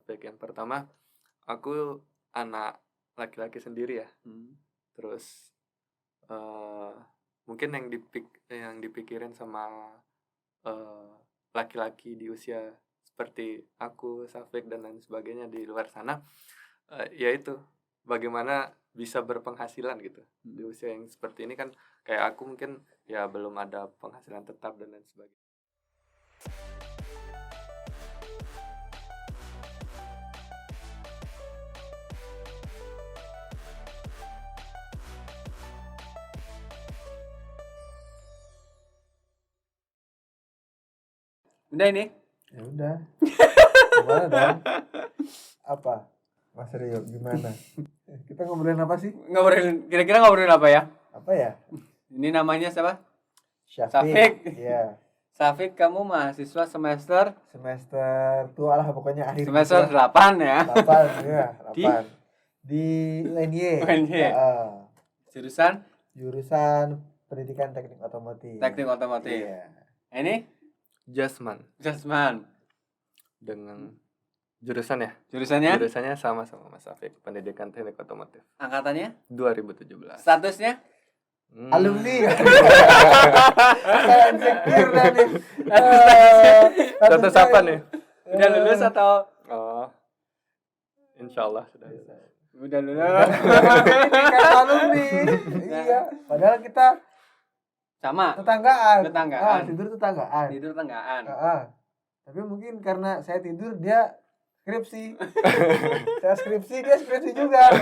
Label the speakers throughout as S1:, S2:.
S1: Safik. Yang pertama, aku anak laki-laki sendiri ya. Terus mungkin yang dipikirin sama laki-laki di usia seperti aku, Safik dan lain sebagainya di luar sana, yaitu bagaimana bisa berpenghasilan gitu. Di usia yang seperti ini kan kayak aku mungkin ya belum ada penghasilan tetap dan lain sebagainya.
S2: Udah ini?
S3: Ya udah. Gimana dong? Apa? Mas Rio, gimana? Kita ngobrolin apa sih?
S2: Kira-kira ngobrolin apa ya?
S3: Apa ya?
S2: Ini namanya siapa?
S3: Safik.
S2: Safik.
S3: Iya.
S2: Safik, kamu mahasiswa semester
S3: Tua lah pokoknya akhir
S2: semester 8 ya.
S3: 8 ya,
S2: Di?
S3: 8. Di UNY.
S2: UNY.
S3: Jurusan
S2: Jurusan
S3: Pendidikan Teknik Otomotif.
S2: Teknik Otomotif.
S3: Iya.
S2: Ini
S1: Jasman
S2: Jasman.
S1: dengan jurusan ya.
S2: Jurusannya?
S1: Jurusannya sama Mas Safik, Pendidikan Teknik Otomotif.
S2: Angkatannya?
S1: 2017.
S2: Statusnya?
S3: Alumni. Saya insecure dah nih.
S1: Status apa nih?
S2: Udah lulus atau?
S1: Oh, Insya Allah sudah.
S2: Udah lulus.
S3: Kan alumni. Iya, padahal kita
S2: Sama.
S3: tetanggaan.
S2: Tetanggaan.
S3: Tidur tetanggaan.
S2: Tidur tenggaan.
S3: Tapi mungkin karena saya tidur, dia skripsi. Saya skripsi, dia skripsi juga.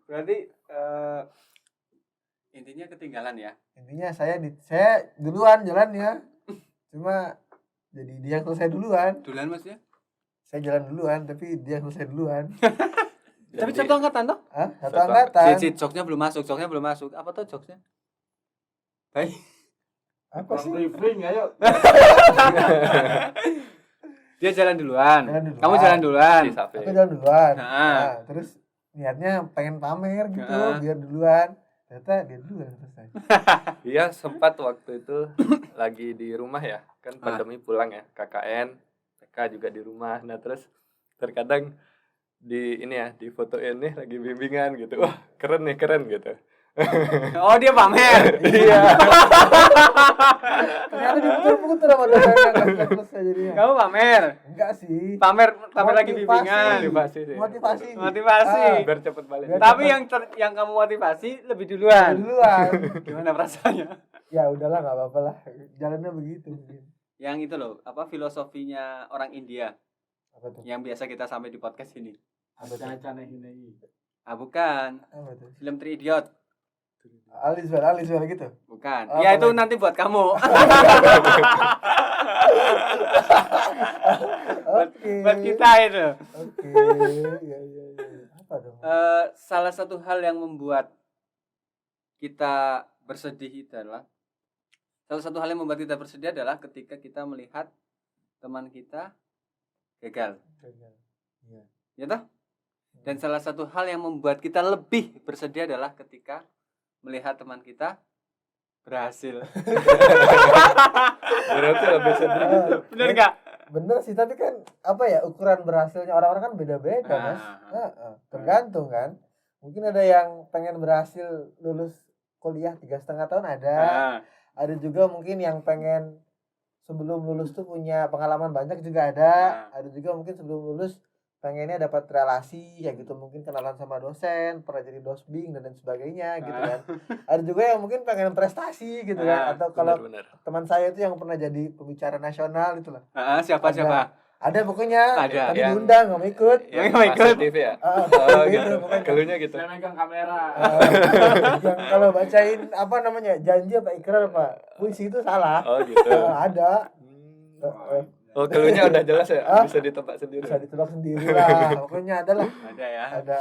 S2: Berarti intinya ketinggalan ya.
S3: Intinya saya duluan jalannya. Cuma jadi dia yang selesai duluan.
S2: Duluan maksudnya?
S3: Saya jalan duluan, tapi dia yang selesai duluan.
S2: Tapi satu angkatan toh?
S3: Hah? Satu
S1: Satu
S3: angkatan.
S2: Jokesnya belum masuk. Apa tuh jokesnya? Baik.
S3: Apa sih?
S4: Briefing ayo.
S2: Dia jalan duluan.
S3: Jalan duluan.
S2: Kamu jalan duluan.
S1: Si Safik.
S3: Aku jalan duluan.
S2: Nah.
S3: Terus niatnya pengen pamer gitu,
S2: Nah.
S3: biar duluan. Ternyata dia duluan selesai.
S1: Iya, sempat waktu itu lagi di rumah ya. Kan pandemi pulang ya, KKN, PK juga di rumah. Nah, terus terkadang di foto ini lagi bimbingan gitu. Wah, keren gitu.
S2: Oh, dia pamer.
S1: Iya.
S3: Ternyata diputar-putar sama dosennya nggak selesai jadinya.
S2: Kamu pamer.
S3: Enggak sih.
S2: Pamer lagi
S3: Motivasi.
S2: bimbingan.
S1: Motivasi sih.
S2: Motivasi.
S1: Biar cepet balik.
S3: Biar
S2: Tapi yang kamu motivasi lebih duluan.
S3: Duluan.
S2: Gimana perasaannya?
S3: Ya udahlah, nggak apa-apa lah. Jalannya begitu mungkin.
S2: Yang itu loh, apa filosofinya orang India
S3: Apa tuh?
S2: yang biasa kita sampai di podcast ini.
S3: Apa tuh?
S4: Cane-cane ini.
S2: Bukan.
S3: Apa tuh?
S2: Film Three Idiot.
S3: Aliswell gitu.
S2: Bukan.
S3: Apa
S2: Ya itu
S3: lagi?
S2: nanti buat kamu.
S3: Oke.
S2: Buat kita itu.
S3: Oke. Ya. Apa dong?
S2: Salah satu hal yang membuat kita bersedih adalah ketika kita melihat teman kita gagal.
S3: Iya.
S2: Ya toh? Dan salah satu hal yang membuat kita lebih bersedih adalah ketika melihat teman kita berhasil.
S1: Berarti lebih sedih gitu.
S2: Bener nggak?
S3: Bener sih, tapi kan apa ya, ukuran berhasilnya orang-orang kan beda-beda, Mas. Tergantung kan. Mungkin ada yang pengen berhasil lulus kuliah 3,5 tahun ada. Ada juga mungkin yang pengen sebelum lulus tuh punya pengalaman banyak juga ada. Ada juga mungkin sebelum lulus pengennya dapat relasi ya gitu, mungkin kenalan sama dosen, pernah jadi dosbing dan lain sebagainya gitu kan. Ada juga yang mungkin pengen prestasi gitu kan, atau kalau
S1: Benar.
S3: teman saya itu yang pernah jadi pembicara nasional itulah.
S2: Siapa?
S3: Ada pokoknya.
S2: Ada.
S3: Tapi
S1: Yang-
S3: diundang nggak mau ikut.
S2: Yang mau ikut.
S1: TV ya?
S3: Oh
S1: Gitu.
S3: pokoknya.
S1: Keluhnya gitu.
S4: Saya megang kamera.
S3: Yang kalau bacain apa namanya, janji apa ikrar apa puisi itu salah.
S1: Oh gitu.
S3: Ada.
S1: Oh, keluhnya udah jelas ya? Bisa ditebak sendiri.
S3: Bisa ditebak sendiri lah. Pokoknya ada lah.
S2: Ada ya.
S3: Ada.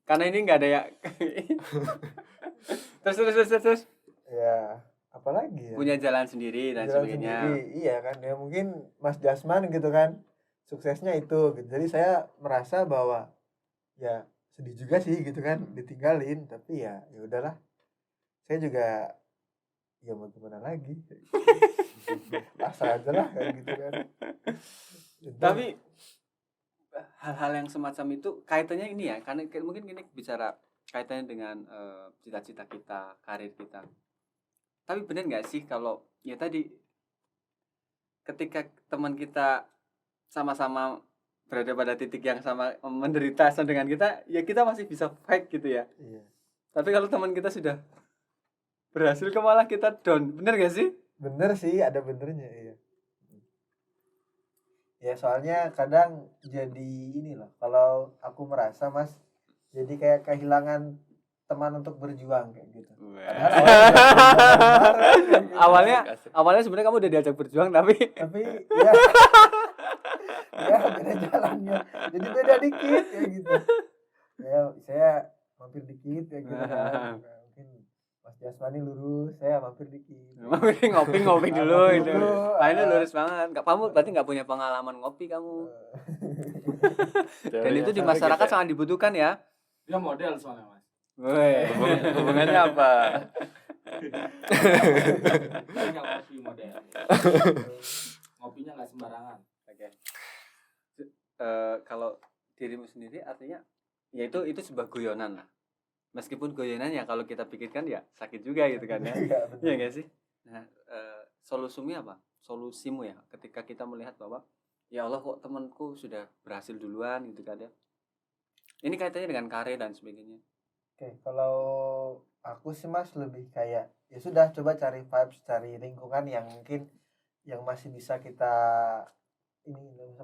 S2: Karena ini nggak ada ya. Terus.
S3: Ya. Apalagi ya?
S2: Punya jalan sendiri dan
S3: Jalan
S2: sebagainya.
S3: sendiri. Iya kan. Ya mungkin Mas Jasman gitu kan. Suksesnya itu gitu. Jadi saya merasa bahwa ya sedih juga sih gitu kan ditinggalin, tapi ya udahlah. Saya juga ya mau gimana lagi. Pasrah aja lah kayak gitu kan.
S2: Tapi hal-hal yang semacam itu kaitannya ini ya, karena mungkin ini bicara kaitannya dengan cita-cita kita, karir kita. Tapi benar nggak sih kalau ya tadi ketika teman kita sama-sama berada pada titik yang sama menderita sama dengan kita, ya kita masih bisa fight gitu ya.
S3: Iya.
S2: Tapi kalau teman kita sudah berhasil kok malah kita down, bener gak sih?
S3: Bener sih, ada benernya, iya. Ya soalnya kadang jadi ini loh, kalau aku merasa Mas, jadi kayak kehilangan teman untuk berjuang kayak gitu.
S2: Awalnya
S1: Asik.
S2: awalnya sebenarnya kamu udah diajak berjuang tapi
S3: ya ya beda jalannya, jadi beda dikit ya gitu. Ya saya mampir dikit ya gitu kan. Mungkin Mas Jasmani lurus, saya mampir dikit.
S2: ngopi dulu
S3: Ngopi
S2: itu.
S3: dulu,
S2: Lainnya lurus banget. Kamu berarti nggak punya pengalaman ngopi kamu. Dan itu di masyarakat sangat dibutuhkan ya.
S4: Dia model soalnya Mas.
S2: Woi.
S1: Hubungannya apa?
S4: Dia nggak ngopi model. Ngopinya nggak sembarangan.
S2: Oke. Kalau dirimu sendiri artinya ya itu sebuah guyonan lah. Meskipun guyonan ya kalau kita pikirkan ya sakit juga gitu kan ya.
S3: Iya, betul.
S2: Iya enggak sih? Nah, solusimu apa? Solusimu ya ketika kita melihat bahwa ya Allah kok temanku sudah berhasil duluan gitu kan ya. Ini kaitannya dengan karir dan sebagainya.
S3: Oke, kalau aku sih Mas lebih kayak ya sudah coba cari vibes, cari lingkungan yang mungkin yang masih bisa kita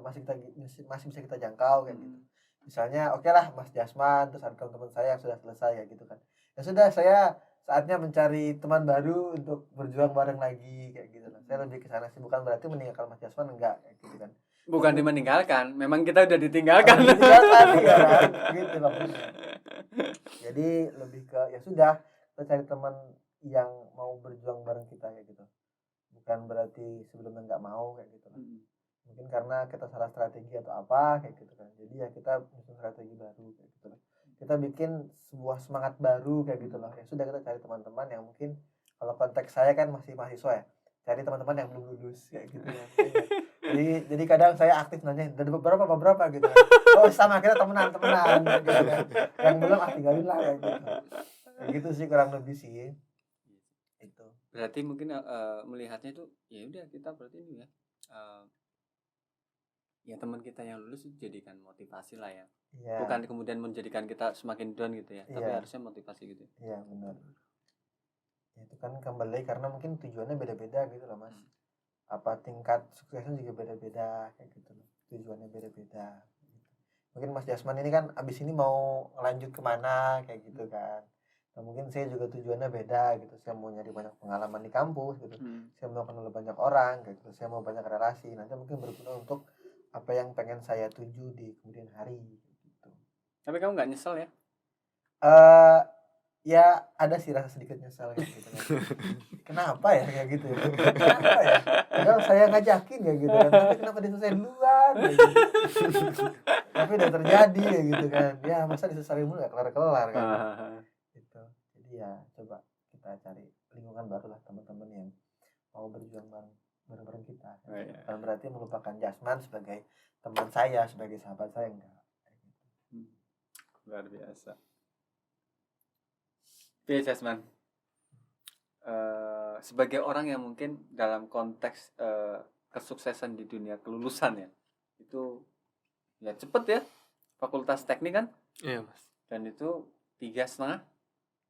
S3: masih bisa kita jangkau kayak gitu. Misalnya oke lah Mas Jasman terus ada teman-teman saya yang sudah selesai kayak gitu kan. Ya sudah saya saatnya mencari teman baru untuk berjuang bareng lagi kayak gitu lah. Saya lebih ke sana sih, bukan berarti meninggalkan Mas Jasman, enggak kayak gitu kan.
S2: Bukan dimeninggalkan, memang kita udah ditinggalkan.
S3: Ditinggalkan ya kan, gitu maksudnya. Jadi lebih ke ya sudah kita cari teman yang mau berjuang bareng kita kayak gitu. Bukan berarti sebelumnya nggak mau kayak gitu lah. Mungkin karena kita salah strategi atau apa kayak gitu kan. Jadi ya kita bikin strategi baru kayak gitu lah. Kita bikin sebuah semangat baru kayak gitu loh. Ya sudah kita cari teman-teman yang mungkin kalau konteks saya kan masih mahasiswa ya. Cari teman-teman yang belum lulus kayak gitu ya. Jadi kadang saya aktif nanya dari beberapa gitu. Oh sama kita temenan gitu kan. Yang belum tinggalin lah kayak gitu. Kayak gitu sih kurang lebih sih. Itu.
S2: Berarti mungkin melihatnya itu ya udah kita berarti ini ya. Ya teman kita yang lulus itu jadikan motivasi lah ya.
S3: Iya.
S2: Bukan kemudian menjadikan kita semakin down gitu ya. Tapi
S3: Iya.
S2: harusnya motivasi gitu.
S3: Iya benar. Ya, itu kan kembali karena mungkin tujuannya beda-beda gitu loh Mas. Apa tingkat suksesnya juga beda-beda kayak gitu loh. Tujuannya beda-beda. Mungkin Mas Jasman ini kan abis ini mau lanjut kemana kayak gitu kan. Nah, mungkin saya juga tujuannya beda gitu. Saya mau nyari banyak pengalaman di kampus gitu. Saya mau kenal banyak orang kayak gitu. Saya mau banyak relasi. Nanti mungkin berguna untuk apa yang pengen saya tuju di kemudian hari gitu.
S2: Tapi kamu nggak nyesel ya?
S3: Ya ada sih rasa sedikit nyesel kayak gitu kan. Kenapa ya kayak gitu ya? Kenapa ya? Padahal saya ngajakin kayak gitu kan. Tapi kenapa dia selesai duluan kayak gitu. Tapi udah terjadi kayak gitu kan. Ya masa disesalin mulu gak kelar-kelar kan. Gitu. Jadi ya coba kita cari lingkungan baru lah, teman-teman yang mau berjuang bareng kita. Bukan berarti melupakan Jasman sebagai teman saya, sebagai sahabat saya, enggak.
S2: Luar biasa. Oke Jasman, sebagai orang yang mungkin dalam konteks kesuksesan di dunia kelulusan ya, itu ya cepet ya, fakultas teknik kan?
S1: Iya Mas.
S2: Dan itu 3,5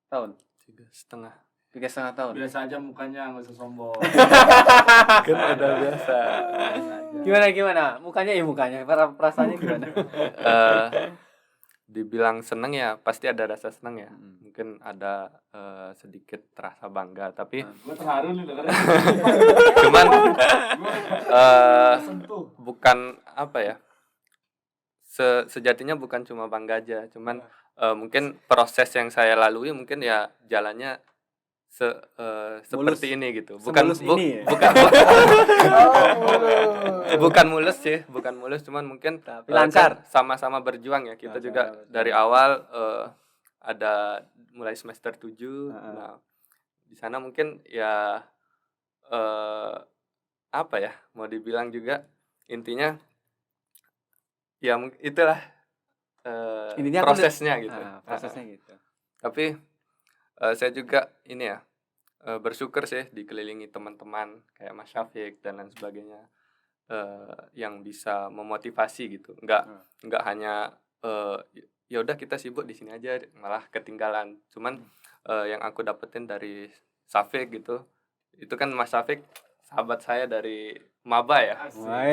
S2: tahun. 3,5 tahun.
S4: Biasa aja mukanya, nggak usah sombong.
S1: Kan udah biasa.
S2: Gimana? Mukanya, perasaannya gimana?
S1: Dibilang seneng ya pasti ada rasa seneng ya. Mungkin ada sedikit terasa bangga tapi
S4: Gue terharu nih dengerin.
S1: cuman
S4: Sentuh.
S1: bukan apa ya, sejatinya bukan cuma bangga aja, cuman mungkin proses yang saya lalui mungkin ya jalannya seperti ini gitu, bukan
S2: ini ya?
S1: bukan mulus sih, bukan mulus, cuman mungkin
S2: Tapi lancar.
S1: sama-sama berjuang ya kita juga dari awal ada mulai semester 7. Nah di sana mungkin ya apa ya mau dibilang juga intinya ya itulah
S2: Intinya aku
S1: prosesnya gitu.
S2: prosesnya gitu.
S1: Tapi saya juga ini ya bersyukur sih dikelilingi teman-teman kayak Mas Syafiq dan lain sebagainya yang bisa memotivasi gitu. Nggak hanya ya udah kita sibuk di sini aja malah ketinggalan. Cuman yang aku dapetin dari Syafiq gitu, itu kan Mas Syafiq sahabat saya dari maba ya.
S2: Wah,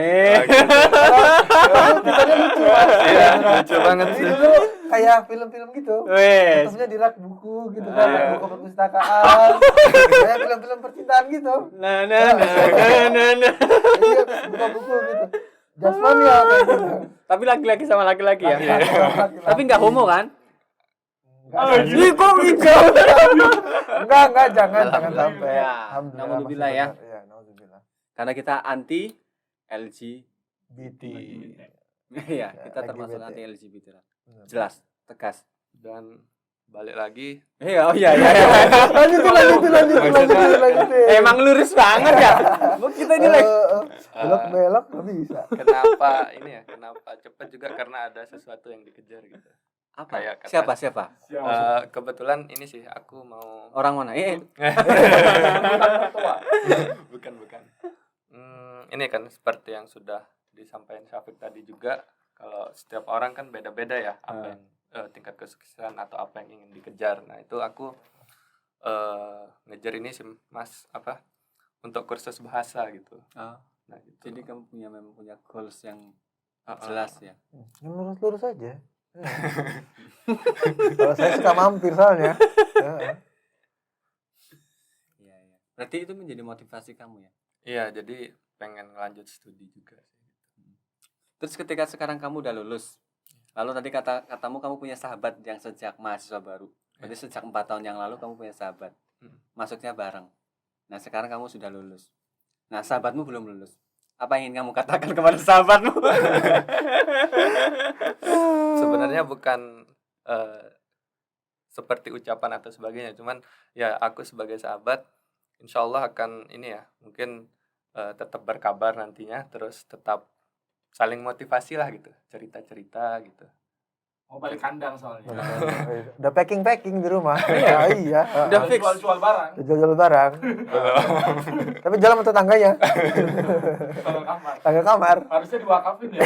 S1: Gitu.
S3: Ceritanya lucu Mas.
S1: Iya, lucu banget
S3: Ini
S1: sih.
S3: dulu kayak film-film gitu.
S2: wes.
S3: Ketemunya di rak buku gitu kan, rak buku perpustakaan. Kayak film-film percintaan gitu.
S2: Nah.
S3: Iya, buka buku gitu. Jasmani ya kayak gitu.
S2: Tapi laki-laki sama laki-laki ya.
S3: Laki-laki.
S2: Tapi nggak homo kan?
S3: Enggak,
S2: Ih, kok hijau?
S3: enggak, jangan sampai.
S2: Ya,
S3: Alhamdulillah.
S2: naudzubillah
S3: masih
S2: ya.
S3: benar. Iya, naudzubillah.
S2: Karena kita anti LGBT. Iya, kita termasuk
S3: LGBT.
S2: anti LGBT lah.
S3: Benar.
S2: Jelas, tegas.
S1: Dan balik lagi
S2: Iya, oh iya.
S3: Lanjutin.
S2: Emang lurus banget ya. Kita ini like
S3: Belok nggak bisa.
S1: kenapa ini ya, kenapa cepat juga karena ada sesuatu yang dikejar gitu.
S2: apa?
S1: Kayak kata-
S2: Siapa?
S1: Kebetulan ini sih aku mau
S2: Orang mana?
S1: bukan ini kan seperti yang sudah disampaikan Syafiq tadi juga, kalau setiap orang kan beda-beda ya apa yang tingkat kesuksesan atau apa yang ingin dikejar. Nah itu aku ngejar ini sih Mas apa untuk kursus bahasa gitu.
S2: Oh,
S1: Nah gitu.
S2: jadi kamu memang punya goals yang jelas ya.
S3: Lurus aja. Kalau saya suka mampir soalnya.
S2: Iya. Berarti itu menjadi motivasi kamu ya.
S1: Iya, jadi pengen lanjut studi juga sih.
S2: Terus ketika sekarang kamu udah lulus, lalu tadi katamu kamu punya sahabat yang sejak mahasiswa baru. Berarti sejak 4 tahun yang lalu kamu punya sahabat. Masuknya bareng. Nah, sekarang kamu sudah lulus. Nah, sahabatmu belum lulus. Apa yang ingin kamu katakan kepada sahabatmu?
S1: Sebenarnya bukan seperti ucapan atau sebagainya, cuman ya aku sebagai sahabat insya Allah akan ini ya mungkin tetap berkabar nantinya, terus tetap saling motivasi lah gitu, cerita-cerita gitu.
S4: Mau balik kandang soalnya.
S3: Udah packing di rumah. Iya.
S2: Udah fix.
S4: Jual barang.
S3: Jual barang. Tapi jalan sama tetangganya.
S4: Kalau kamar.
S3: Tangga kamar.
S4: Harusnya diwakafin ya.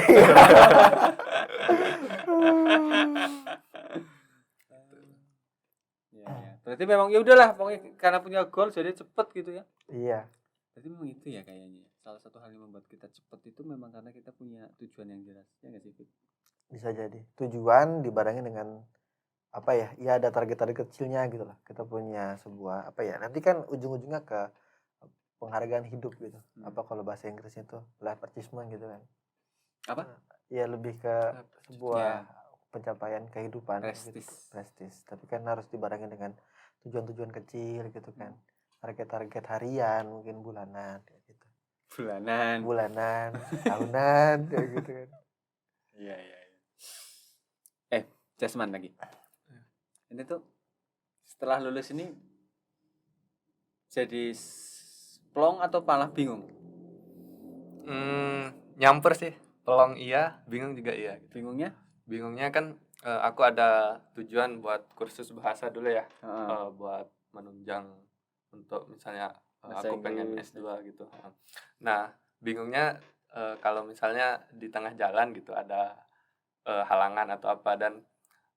S2: Iya. Berarti memang ya udahlah, pokoknya karena punya goal jadi cepet gitu ya.
S3: Iya.
S2: Berarti memang itu ya kayaknya. Salah satu hal yang membuat kita cepet itu memang karena kita punya tujuan yang jelas. Ya nggak sih, Fit?
S3: Bisa jadi. Tujuan dibarengi dengan apa ya? Ya ada target-target kecilnya gitu lah. Kita punya sebuah apa ya? Nanti kan ujung-ujungnya ke penghargaan hidup gitu. Apa kalau bahasa Inggrisnya itu life achievement gitu kan.
S2: Apa?
S3: Ya lebih ke sebuah pencapaian kehidupan
S2: Prestis.
S3: gitu. Prestis. Tapi kan harus dibarengi dengan tujuan-tujuan kecil gitu kan. Target-target harian, mungkin bulanan kayak gitu. Bulanan, tahunan kayak gitu kan.
S2: Iya. Jasman lagi. Ini tuh setelah lulus ini jadi plong atau malah bingung?
S1: Nyamper sih, pelong iya, bingung juga iya. Bingungnya kan aku ada tujuan buat kursus bahasa dulu ya, buat menunjang untuk misalnya aku pengen S2 gitu. Nah bingungnya kalau misalnya di tengah jalan gitu ada halangan atau apa, dan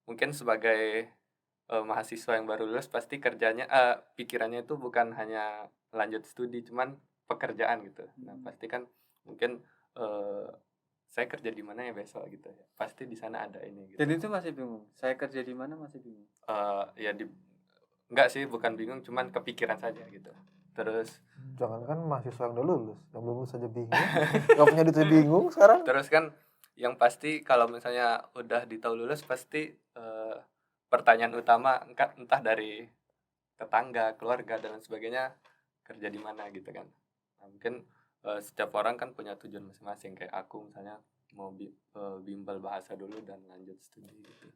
S1: mungkin sebagai mahasiswa yang baru lulus pasti kerjanya pikirannya itu bukan hanya lanjut studi, cuman pekerjaan gitu. Nah pasti kan mungkin saya kerja di mana ya besok gitu ya, pasti di sana ada ini gitu.
S2: Dan itu masih bingung. Saya kerja di mana masih bingung.
S1: Enggak sih, bukan bingung, cuman kepikiran saja gitu. Terus
S3: Jangan kan mahasiswa yang udah lulus, yang belum lulus aja bingung. Gak punya duit bingung sekarang.
S1: terus kan yang pasti kalau misalnya udah tahu lulus pasti pertanyaan utama entah dari tetangga, keluarga dan lain sebagainya, kerja di mana gitu kan. Nah, mungkin setiap orang kan punya tujuan masing-masing. Kayak aku misalnya mau bimbel bahasa dulu dan lanjut studi gitu.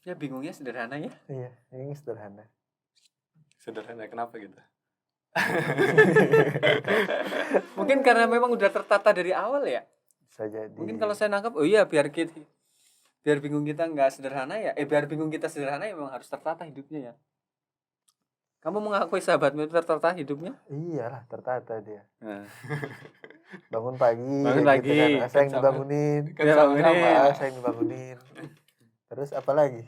S2: Ya bingungnya sederhana ya.
S3: Iya, ini sederhana.
S1: Sederhana kenapa gitu?
S2: Mungkin karena memang udah tertata dari awal ya.
S3: bisa jadi.
S2: Mungkin kalau saya nangkap, oh iya biar bingung kita nggak sederhana ya. Biar bingung kita sederhana ya memang harus tertata hidupnya ya. Kamu mengakui sahabatmu itu tertata hidupnya?
S3: Iyalah, tertata dia.
S2: Nah.
S3: Bangun pagi,
S2: Bangun
S3: kayak
S2: pagi,
S3: gitu kan. Saya yang
S1: sama.
S3: dibangunin.
S1: Kan
S2: Dia
S1: sama-sama.
S2: bangunin.
S3: Saya yang dibangunin. Terus apa lagi?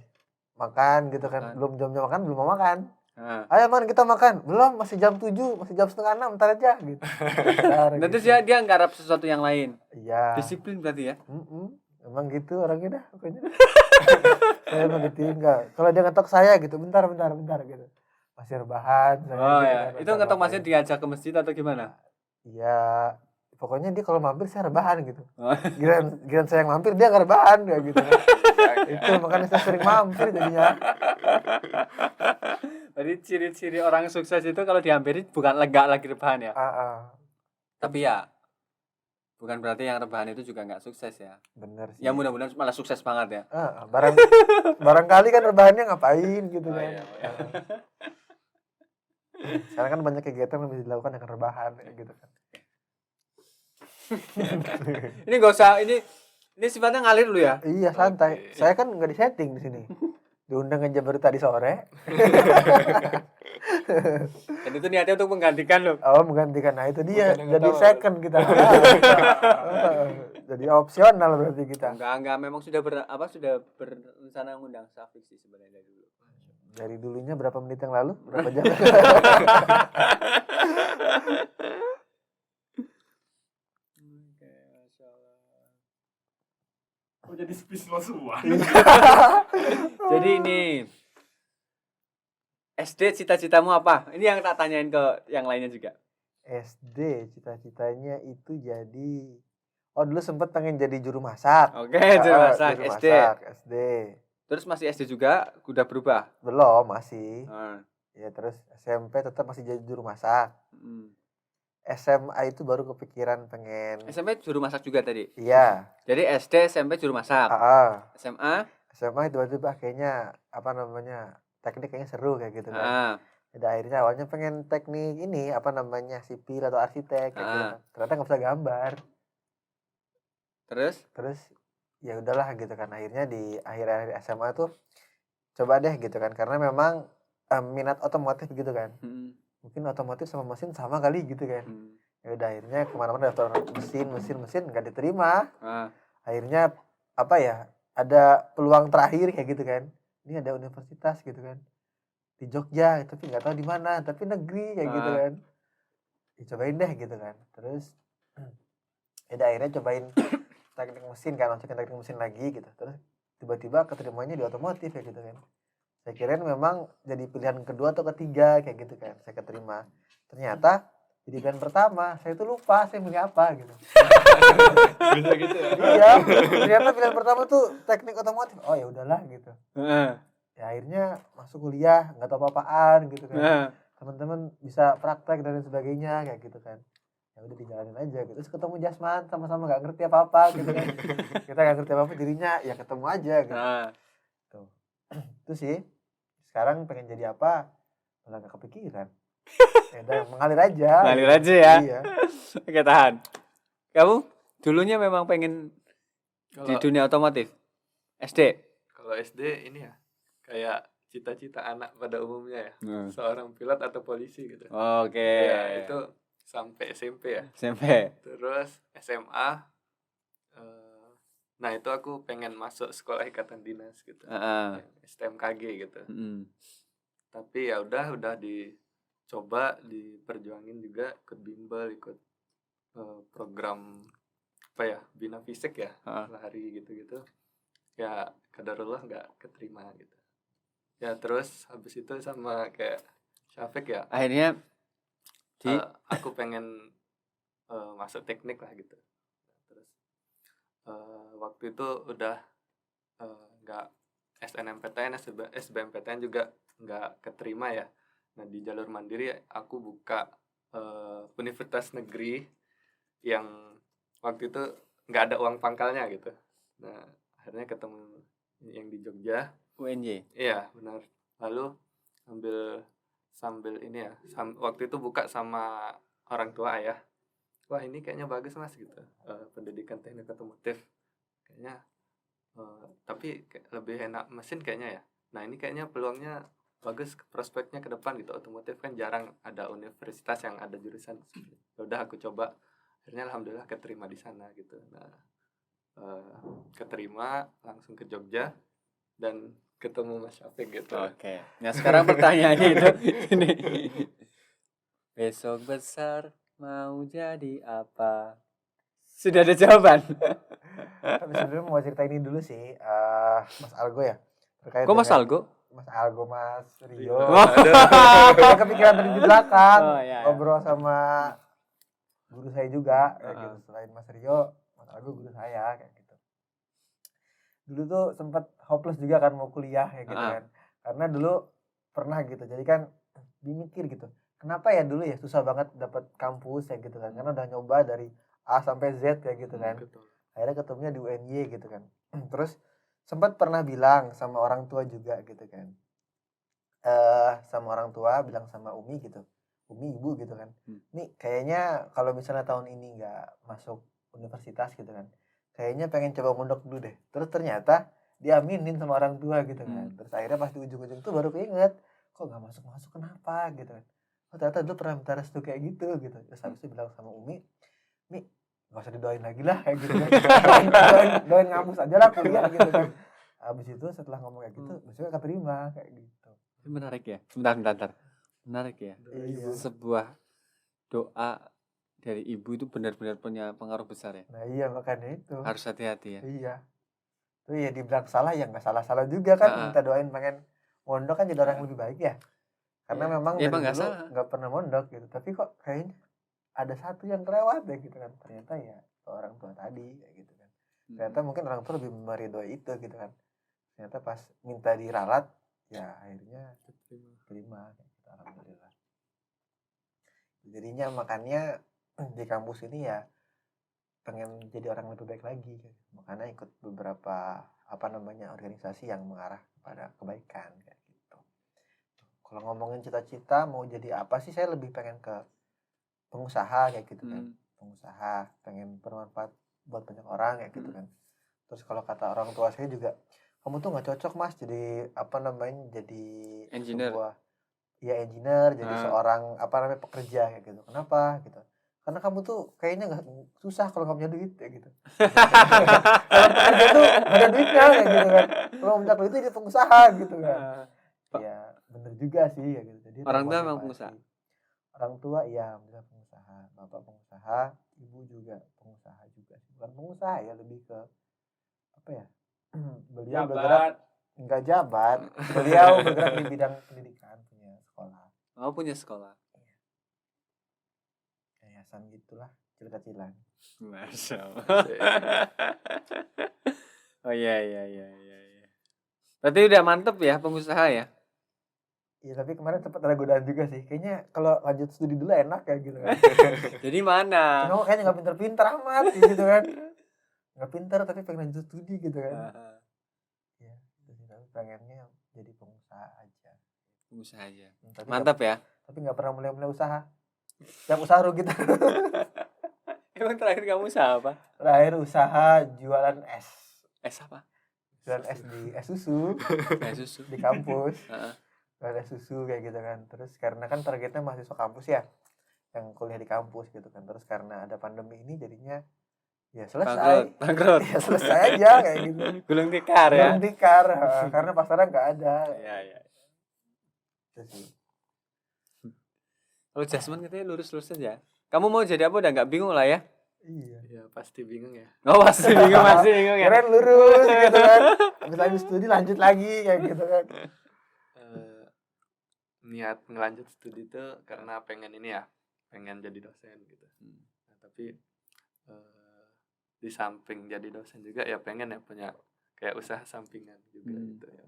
S3: Makan gitu kan.
S2: Makan.
S3: Belum jamnya makan, belum mau makan.
S2: Nah.
S3: Ayo man kita makan. Belum, masih jam 7, masih jam setengah 6, ntar aja gitu. Ntar,
S2: Nanti
S3: gitu.
S2: dia nggarap sesuatu yang lain.
S3: Iya.
S2: Disiplin berarti ya.
S3: Emang gitu orangnya dah pokoknya. Saya mau ditinggal. Kalau dia ngetok saya gitu, bentar gitu. Masih rebahan. Saya
S2: Oh
S3: gitu
S2: ya,
S3: kan,
S2: itu
S3: ntar
S2: ngetok
S3: ngapain.
S2: masnya diajak ke masjid atau gimana?
S3: Iya, pokoknya dia kalau mampir saya rebahan gitu.
S2: Oh.
S3: Giliran saya yang mampir dia nggak rebahan kayak gitu kan. Itu makanya saya sering mampir jadinya.
S2: Jadi ciri-ciri orang sukses itu kalau dihampirin bukan lega lagi rebahan ya. Tapi ya bukan berarti yang rebahan itu juga nggak sukses ya.
S3: Bener sih.
S2: Ya mudah-mudahan malah sukses banget ya.
S3: Barangkali kan rebahannya ngapain gitu
S1: Oh,
S3: kan.
S1: iya.
S3: Sekarang kan banyak kegiatan yang bisa dilakukan dengan rebahan kayak gitu kan.
S2: Ini nggak usah ini sifatnya ngalir lu ya.
S3: Iya santai.
S1: Oke.
S3: Saya kan nggak disetting di sini. Diundang aja baru tadi sore.
S2: Dan itu niatnya untuk menggantikan lo.
S3: Oh menggantikan, nah itu dia.
S1: Bukan yang
S3: Jadi
S1: tahu.
S3: second kita. Jadi opsional berarti kita.
S2: Enggak, memang sudah berencana mengundang Safik sih sebenarnya dari dulu.
S3: Dari dulunya berapa menit yang lalu? Berapa jam?
S4: Kok jadi speechless semua?
S2: Jadi ini SD cita-citamu apa? Ini yang tak tanyain ke yang lainnya juga.
S3: SD cita-citanya itu jadi dulu sempet pengen jadi juru masak.
S2: Oke, juru masak
S3: Juru
S2: SD.
S3: masak, SD.
S2: Terus masih SD juga udah berubah.
S3: Belum, masih.
S2: Hmm.
S3: Ya terus SMP tetap masih jadi juru masak.
S2: Hmm.
S3: SMA itu baru kepikiran pengen.
S2: SMP juru masak juga tadi.
S3: Iya.
S2: Jadi SD, SMP juru masak. SMA,
S3: SMA tiba-tiba kayaknya teknik kayaknya seru kayak gitu kan. Jadi akhirnya awalnya pengen teknik ini sipil atau arsitek kayak gitu kan. Ternyata nggak bisa gambar. Terus ya udahlah gitu kan, akhirnya di akhir-akhir SMA tuh coba deh gitu kan, karena memang minat otomotif gitu kan. Mungkin otomotif sama mesin sama kali gitu kan. Ya udah akhirnya kemana-mana daftar mesin nggak diterima. Akhirnya ada peluang terakhir kayak gitu kan, ini ada universitas gitu kan di Jogja tapi nggak tahu di mana, tapi negeri kayak gitu kan. Cobain deh gitu kan. Terus ya akhirnya cobain teknik mesin kan, masukin teknik mesin lagi gitu. Terus tiba-tiba keterimanya di otomotif kayak gitu kan. Saya kirain memang jadi pilihan kedua atau ketiga kayak gitu kan, saya keterima. Ternyata jadi pilihan pertama, saya tuh lupa saya milih apa gitu.
S1: Bisa gitu ya.
S3: Iya, ternyata pilihan pertama tuh teknik otomotif. Oh ya udahlah gitu. Ya akhirnya masuk kuliah, nggak tahu apa-apaan gitu kan. Teman-teman bisa praktek dan lain sebagainya kayak gitu kan. Ya udah dijalanin aja gitu. Terus ketemu Jasman, sama-sama nggak ngerti apa-apa gitu kan. Kita nggak ngerti apa-apa, jadinya ya ketemu aja gitu. Tuh. Itu sih. Sekarang pengen jadi apa? Malah nggak kepikiran. Ya udah mengalir aja.
S2: Ngalir aja ya.
S3: Iya.
S2: Oke, tahan. Kamu dulunya memang pengen di dunia otomotif? SD?
S1: Kalau SD ini ya kayak cita-cita anak pada umumnya ya, seorang pilot atau polisi gitu.
S2: Oke.
S1: Ya, itu sampai SMP ya.
S2: SMP.
S1: Terus SMA, nah itu aku pengen masuk sekolah ikatan dinas gitu, STMKG gitu. Tapi ya udah dicoba, diperjuangin juga, ikut bimbel, ikut program Bina Fisik ya, lari gitu-gitu. Ya kadarullah nggak keterima gitu. Ya terus habis itu sama kayak Syafiq ya,
S2: Akhirnya
S1: aku pengen masuk teknik lah gitu. Terus waktu itu udah nggak SNMPTN, SBMPTN juga nggak keterima ya. Nah di jalur mandiri aku buka universitas negeri yang waktu itu nggak ada uang pangkalnya gitu. Nah akhirnya ketemu yang di Jogja,
S2: UNJ.
S1: iya benar. Lalu sambil ini ya, waktu itu buka sama orang tua ayah. wah ini kayaknya bagus mas gitu, pendidikan teknik otomotif kayaknya, tapi lebih enak mesin kayaknya ya. Nah ini kayaknya peluangnya bagus, prospeknya ke depan gitu, otomotif kan jarang ada universitas yang ada jurusan. Udah aku coba, akhirnya alhamdulillah keterima di sana gitu. Nah keterima langsung ke Jogja dan ketemu Mas Syafiq gitu.
S2: Oke. Nah sekarang pertanyaannya itu ini. Besok besar mau jadi apa? Sudah ada jawaban.
S3: Tapi sebenarnya mau cerita ini dulu sih, Mas Algo ya. Terkait
S2: Kok Mas
S3: dengan
S2: Algo?
S3: Mas Algo, Mas Rio.
S2: Wah.
S3: Saya kepikiran tadi di belakang
S2: Oh, iya, iya.
S3: ngobrol sama guru saya juga kayak gitu.
S2: Heeh.
S3: Selain Mas Rio, Mas Algo guru saya kayak gitu. Dulu tuh sempat hopeless juga kan mau kuliah kayak gitu kan. Karena dulu pernah gitu. Jadi kan dimikir gitu. Kenapa ya dulu ya susah banget dapat kampus kayak gitu kan. Karena udah nyoba dari A sampai Z kayak gitu kan.
S1: Betul.
S3: Akhirnya ketemunya di UNY gitu kan. Terus sempat pernah bilang sama orang tua juga gitu kan. Sama orang tua bilang sama Umi gitu. Umi ibu gitu kan. Nih kayaknya kalau misalnya tahun ini nggak masuk universitas gitu kan. Kayaknya pengen coba mondok dulu deh. Terus ternyata diaminin sama orang tua gitu kan. Terus akhirnya pas di ujung-ujung tuh baru keinget. Kok nggak masuk-masuk kenapa gitu kan. Oh ternyata dulu pernah minta restu kayak gitu. Terus habis itu bilang sama Umi. Mi nggak usah didoain lagi lah kayak gitu kan. doain ngampus aja lah kuliah gitu kan. Habis itu setelah ngomong kayak gitu, besoknya keterima kayak gitu.
S2: Menarik ya. Bentar. Menarik ya.
S3: Iya.
S2: Sebuah doa dari ibu itu benar-benar punya pengaruh besar ya.
S3: Nah iya makanya itu.
S2: Harus hati-hati ya.
S3: Iya. Tuh ya dibilang salah ya nggak salah-salah juga kan. Minta doain pengen mondok kan jadi orang yang lebih baik ya. Karena memang dari
S2: emang nggak
S3: dulu
S2: salah.
S3: nggak pernah mondok gitu. Tapi kok kayaknya ada satu yang kelewat ya gitu kan. Ternyata ya orang tua tadi kayak gitu kan. Ternyata mungkin orang tua lebih meridoi itu gitu kan. Ternyata pas minta diralat ya akhirnya terima kayak gitu, alhamdulillah. Jadinya makanya di kampus ini ya pengen jadi orang lebih baik lagi, makanya ikut beberapa organisasi yang mengarah kepada kebaikan kayak gitu. Kalau ngomongin cita-cita mau jadi apa sih, saya lebih pengen ke pengusaha kayak gitu kan. Pengusaha pengen bermanfaat buat banyak orang kayak gitu kan. Terus kalau kata orang tua saya juga, kamu tuh nggak cocok mas jadi jadi
S2: engineer.
S3: Engineer, jadi seorang pekerja kayak gitu. Kenapa gitu? Karena kamu tuh kayaknya nggak susah kalau nggak punya duit kayak gitu. Kalau pekerja tuh nggak ada duitnya kayak gitu kan. Kalau punya duit itu jadi pengusaha gitu kan. Ya bener juga sih ya gitu. Jadi
S2: orang tua memang pengusaha.
S3: Orang tua iya bisa pengusaha, bapak pengusaha, ibu juga pengusaha juga. Bukan pengusaha ya, lebih ke apa ya? Beliau bergerak enggak jabat. Beliau bergerak di bidang pendidikan, punya sekolah.
S2: Oh punya sekolah.
S3: Yayasan gitulah, kecil-kecilan.
S2: Masya Allah. Oh iya. Berarti udah mantep ya pengusaha ya?
S3: Iya tapi kemarin sempat ada godaan juga sih. Kayaknya kalau lanjut studi dulu enak ya gitu kan.
S2: Jadi mana?
S3: Kamu kayaknya nggak pinter-pinter amat gitu kan. Nggak pinter tapi pengen lanjut studi gitu kan. Iya, tapi pengennya jadi pengusaha aja.
S2: Pengusaha aja.
S3: Tapi
S2: mantap ya.
S3: Tapi nggak pernah mulai usaha. Yang usaha rugi gitu.
S2: Emang terakhir kamu usaha apa?
S3: Terakhir usaha jualan es.
S2: Es apa?
S3: Jualan es di es susu.
S2: Es susu
S3: di kampus. Jualan es susu kayak gitu kan. Terus karena kan targetnya mahasiswa kampus ya, yang kuliah di kampus gitu kan. Terus karena ada pandemi ini jadinya ya selesai.
S2: Bangkrut.
S3: Ya selesai aja kayak gitu.
S2: Gulung tikar ya.
S3: Gulung tikar karena pasarnya nggak ada.
S2: Iya.
S3: Itu sih.
S2: Kalau Jasmine katanya lurus aja. Kamu mau jadi apa udah nggak bingung lah ya?
S3: Iya.
S1: Ya pasti bingung ya.
S2: Oh masih bingung ya.
S3: Keren lurus gitu kan. Habis lagi studi lanjut lagi kayak gitu kan.
S1: Niat ngelanjut studi itu karena pengen ini ya, pengen jadi dosen gitu. Nah, tapi di samping jadi dosen juga ya pengen ya punya kayak usaha sampingan juga gitu ya.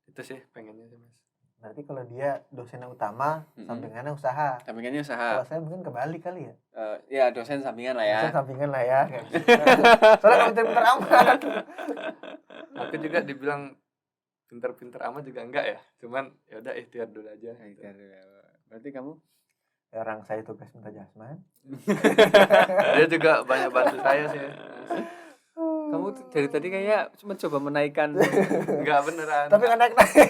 S1: Itu sih pengennya sih mas.
S3: Berarti kalau dia dosen yang utama, sampingannya usaha.
S2: Sampingannya usaha.
S3: Kalau saya mungkin kebalik kali ya.
S2: Ya dosen sampingan lah ya.
S3: Dosen sampingan lah ya. Soalnya pinter-pinter amat.
S1: Aku juga dibilang pinter-pinter amat juga enggak ya. Cuman ya udah ikhtiar dulu aja.
S2: Ikhtiar dulu. Berarti kamu
S3: Ya, orang saya tugas minta jasman.
S1: Dia juga banyak bantu saya sih.
S2: Kamu tuh dari tadi kayak cuma coba menaikkan.
S1: Enggak beneran.
S3: Tapi nggak naik-naik.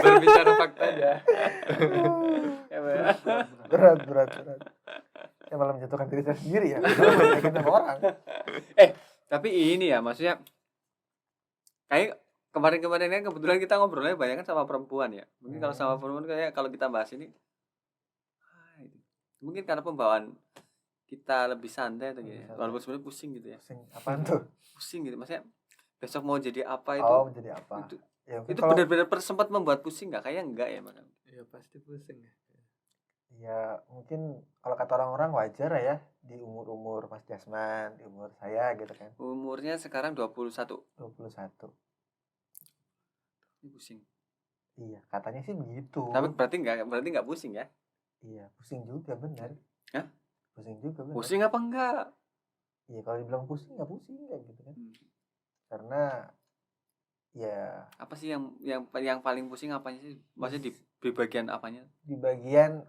S1: Berbicara fakta aja.
S2: Ya, Pak.
S3: berat. Saya malah menjatuhkan diri saya sendiri ya. Kalau menaikin sama orang.
S2: Tapi ini ya maksudnya kayak kemarin-kemarin kan kebetulan kita ngobrolnya banyak kan sama perempuan ya. Mungkin kalau sama perempuan kayak kalau kita bahas ini mungkin karena pembawaan kita lebih santai atau gitu. Walaupun sebenarnya pusing gitu ya.
S3: Pusing apaan tuh?
S2: Pusing gitu. Maksudnya besok mau jadi apa itu?
S3: Oh, menjadi apa?
S2: Itu,
S3: Ya, mungkin
S2: itu
S3: kalau-
S2: benar-benar sempat membuat pusing nggak? Kayak enggak ya, Mas?
S1: Iya pasti pusing ya.
S3: Ya mungkin kalau kata orang-orang wajar ya di umur-umur Mas Jasman, di umur saya gitu kan.
S2: Umurnya sekarang 21.
S3: 21.
S2: Ini pusing.
S3: Iya, katanya sih begitu.
S2: Tapi berarti enggak pusing ya?
S3: Iya, pusing juga benar.
S2: Hah?
S3: Pusing juga benar.
S2: Pusing apa enggak?
S3: Iya, kalau dibilang pusing ya pusing kayak gitu kan.
S2: Hmm.
S3: Karena ya
S2: Apa sih yang paling pusing apanya sih? Maksudnya di bagian apanya?
S3: di bagian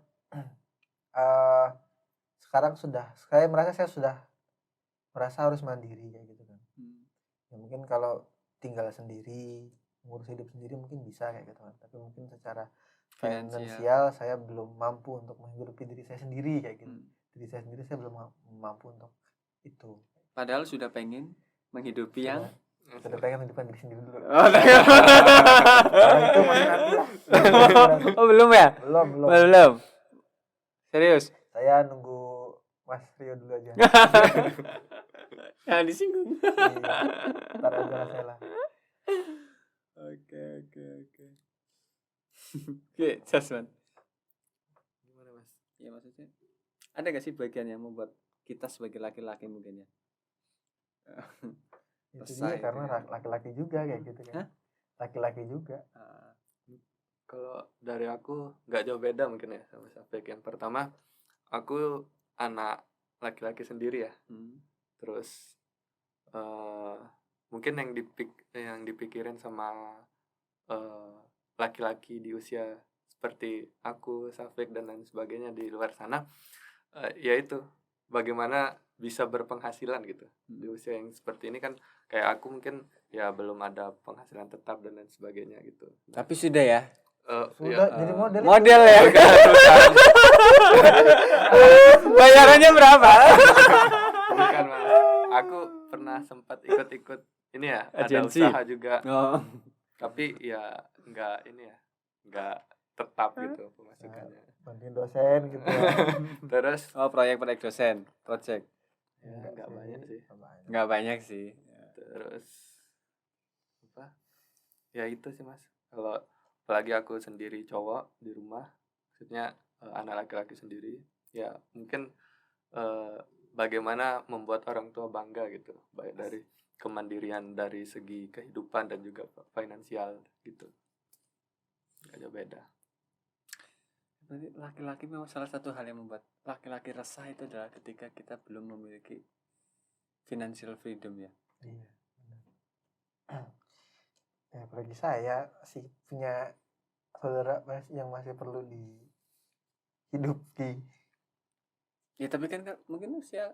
S3: sekarang saya sudah merasa harus mandiri kayak gitu kan. Ya mungkin kalau tinggal sendiri, ngurus hidup sendiri mungkin bisa kayak gitu kan. Tapi mungkin secara finansial saya belum mampu untuk menghidupi diri saya sendiri kayak gitu. Diri saya sendiri saya belum mampu untuk itu.
S2: Padahal sudah pengen menghidupi yang
S3: Sudah pengen menghidupkan diri sendiri dulu.
S2: Oh,
S3: Nah, itu masih nanti lah.
S2: oh belum ya?
S3: Belum.
S2: Serius?
S3: Saya nunggu Mas Rio dulu aja.
S2: Jangan disinggung.
S3: Iya. Ntar aja lah saya lah.
S2: Oke. Oke, Jasman.
S1: Gimana Mas?
S2: Ya maksudnya ada gak sih bagian yang membuat kita sebagai laki-laki mungkin ya?
S3: Itu
S2: Resah
S3: dia karena
S2: itu ya.
S3: laki-laki juga kayak gitu kan.
S2: Hah?
S3: Laki-laki juga.
S1: Kalau dari aku nggak jauh beda mungkin ya sama Safik. Yang pertama, aku anak laki-laki sendiri ya. Terus mungkin yang dipikirin sama laki-laki di usia seperti aku, Safik dan lain sebagainya di luar sana, yaitu bagaimana bisa berpenghasilan gitu. Di usia yang seperti ini kan kayak aku mungkin ya belum ada penghasilan tetap dan lain sebagainya gitu.
S2: Tapi sudah ya.
S3: Sudah jadi model.
S2: Model ya. Bayarannya berapa?
S1: Bukan Mas. Aku pernah sempat ikut ini ya,
S2: Agensi.
S1: ada usaha juga.
S2: Oh.
S1: Tapi ya nggak tetap gitu pemasukannya.
S3: Bantuin dosen gitu ya.
S1: Terus
S2: Oh, proyek dosen, project.
S1: ya nggak banyak sih.
S2: Nggak banyak sih.
S1: Terus apa? Ya itu sih Mas. Kalau apalagi aku sendiri cowok di rumah, maksudnya anak laki-laki sendiri, ya mungkin bagaimana membuat orang tua bangga gitu, baik dari kemandirian dari segi kehidupan dan juga finansial gitu. Nggak jauh beda.
S2: Berarti laki-laki memang salah satu hal yang membuat laki-laki resah itu adalah ketika kita belum memiliki financial freedom ya.
S3: Iya. Ya, apalagi saya sih punya saudara yang masih perlu dihidupi.
S2: Ya tapi kan mungkin usia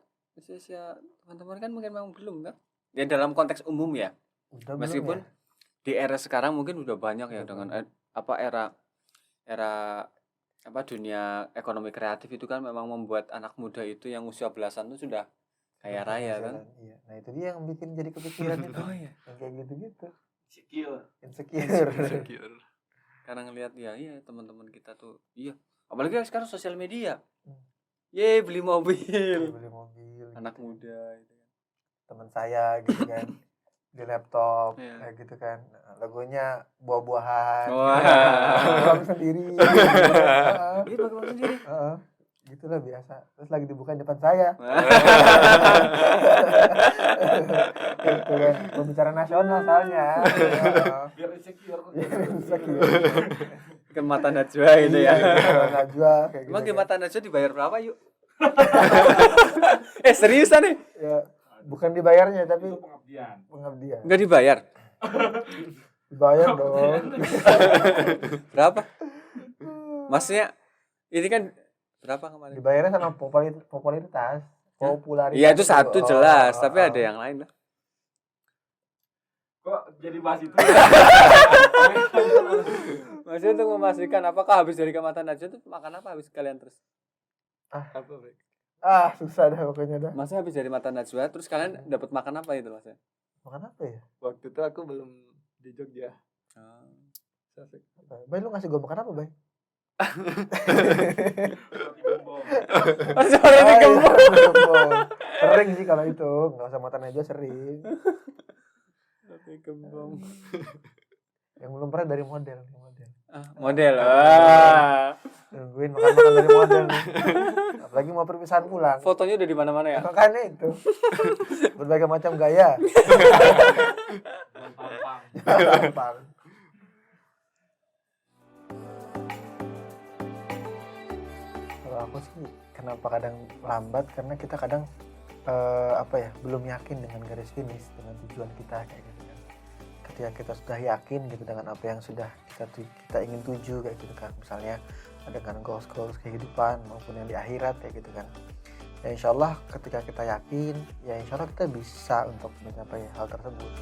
S2: teman-teman kan mungkin memang belum kan? Ya dalam konteks umum ya.
S3: Udah
S2: Meskipun
S3: belum ya?
S2: di era sekarang mungkin udah banyak ya
S3: Udah
S2: dengan
S3: banyak.
S2: era dunia ekonomi kreatif itu kan memang membuat anak muda itu yang usia belasan itu sudah kaya raya kan.
S3: Iya. Nah itu dia yang bikin jadi kepikiran itu.
S2: Oh iya.
S3: Yang kayak gitu-gitu.
S4: Insecure.
S1: Insecure.
S2: Karena ngelihat ya iya teman-teman kita tuh iya. Apalagi sekarang sosial media.
S3: Hmm.
S2: Beli mobil.
S3: Beli mobil.
S2: Anak
S3: gitu.
S2: muda itu kan.
S3: Teman saya gitu kan. Di laptop
S2: Iya.
S3: kayak gitu kan. Logonya buah-buahan.
S2: Wah.
S3: Orang sendiri.
S2: Ini bagaimana sendiri?
S3: Gitulah biasa. Terus lagi dibuka di depan saya. Gitu kan. Pembicara nasional soalnya.
S4: Biar insecure.
S2: Ke mata Najwa itu ya.
S3: Najwa kayak gitu.
S2: Emang ke
S3: kan.
S2: mata Najwa dibayar berapa yuk? Seriusan nih?
S3: Ya, bukan dibayarnya tapi
S4: Itu pengabdian.
S3: pengabdian.
S2: Enggak dibayar.
S3: Dibayar dong.
S2: Berapa? Maksudnya ini kan Berapa kemarin?
S3: Dibayarnya sama popularitas. Popularitas.
S2: Iya itu satu jelas, tapi
S3: oh.
S2: ada yang lain lah.
S4: Kok jadi bahas itu?
S2: Maksudnya untuk memastikan apakah habis dari Mata Najwa itu makan apa habis kalian terus?
S1: Apa, Bek?
S3: Susah dah pokoknya dah.
S2: Masa habis dari Mata Najwa terus kalian dapat makan apa itu Mas?
S3: Makan apa ya?
S1: Waktu itu aku belum di Jogja. Safik.
S3: Bay, lu ngasih gue makan apa, Bay?
S4: Roti gembong.
S2: Masih orang di gembong.
S3: Gembong. Sering sih kalau itu, nggak usah makan aja sering.
S2: Roti gembong.
S3: Yang belum pernah dari model.
S2: Model.
S3: Nungguin makan dari model nih. Apalagi mau perpisahan pulang.
S2: Fotonya udah di mana-mana ya?
S3: Makanya itu. Berbagai macam gaya. Gampang. Kalau aku sih kenapa kadang lambat karena kita kadang belum yakin dengan garis finish, dengan tujuan kita kayak gitu kan. Ketika kita sudah yakin gitu dengan apa yang sudah kita ingin tuju kayak gitu kan, misalnya dengan goals kehidupan maupun yang di akhirat kayak gitu kan, ya insya Allah ketika kita yakin ya insya Allah kita bisa untuk mencapai hal tersebut.